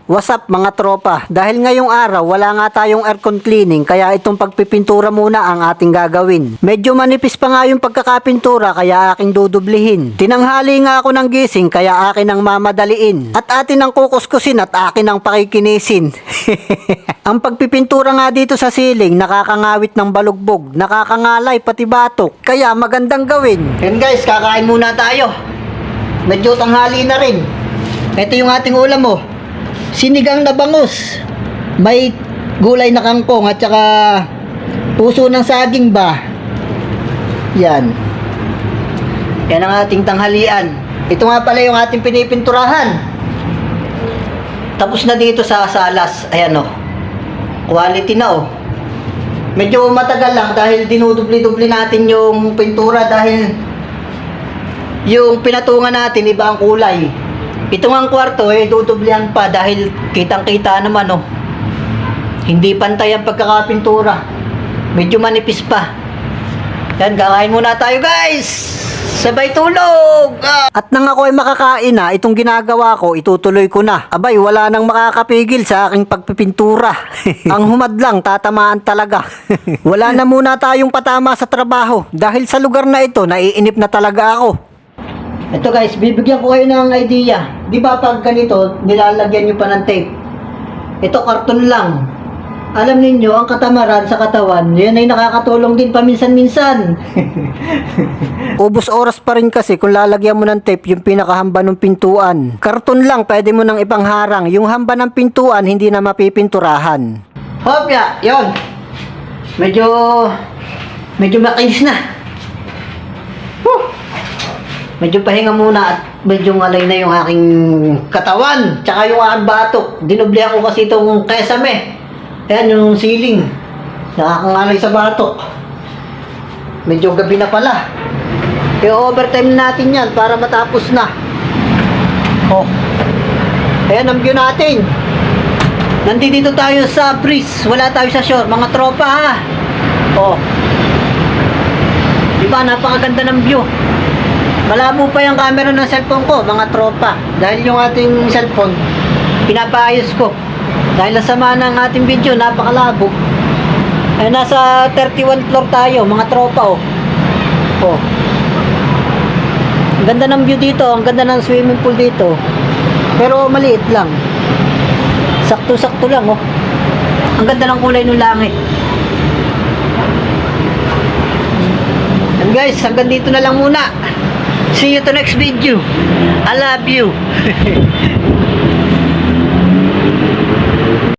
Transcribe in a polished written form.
What's up mga tropa? Dahil ngayong araw wala nga tayong aircon cleaning kaya itong pagpipintura muna ang ating gagawin. Medyo manipis pa nga yung pagkakapintura kaya aking dudublihin. Tinanghali nga ako ng gising kaya akin ang mamadaliin. At atin ang kukuskusin at akin ang pakikinisin. Ang pagpipintura nga dito sa ceiling nakakangawit ng balugbog, nakakangalay pati batok. Kaya magandang gawin. Yan guys, kakain muna tayo. Medyo tanghali na rin. Ito yung ating ulam mo. Sinigang na bangus. May gulay na kangkong at saka puso ng saging ba. Yan. Yan ang ating tanghalian. Ito nga pala yung ating pinipinturahan. Tapos na dito sa salas. Ayan o. Quality na o. Medyo matagal lang dahil dinudubli-dubli natin yung pintura dahil yung pinatungan natin iba ang kulay. Ito ang kwarto dudublihan pa dahil kitang-kita naman hindi pantay ang pagkakapintura. Medyo manipis pa. Yan, kakain muna tayo guys. Sabay tulog. At nang ako ay makakain na, itong ginagawa ko, itutuloy ko na. Abay, wala nang makakapigil sa aking pagpipintura. Ang humad lang, tatamaan talaga. Wala na muna tayong patama sa trabaho. Dahil sa lugar na ito, naiinip na talaga ako. Ito guys, bibigyan ko kayo ng idea. Di ba pag ganito, nilalagyan nyo pa ng tape? Ito karton lang. Alam niyo ang katamaran sa katawan, yan ay nakakatulong din paminsan-minsan. Ubos oras pa rin kasi kung lalagyan mo ng tape yung pinakahamba ng pintuan. Karton lang, pwede mo nang ipangharang. Yung hamba ng pintuan, hindi na mapipinturahan. Hopya, yon. Medyo makinis na. Medyo pahinga muna at medyo ngalay na yung aking katawan. Tsaka yung aking batok. Dinublihan ko kasi itong kesame. Ayan yung ceiling. Nakakangalay sa batok. Medyo gabi na pala. I-overtime natin yan para matapos na. Ayan ang view natin. Nandito tayo sa breeze. Wala tayo sa shore. Mga tropa ha. Diba napakaganda ng view. Malabo pa yung camera ng cellphone ko, mga tropa. Dahil yung ating cellphone, pinapaayos ko. Dahil nasama ng ating video, napakalabo. Ay, nasa 31 floor tayo, mga tropa Ang ganda ng view dito, ang ganda ng swimming pool dito. Pero maliit lang. Sakto-sakto lang Ang ganda ng kulay ng langit. And guys, hanggang dito na lang muna. See you to next video. I love you.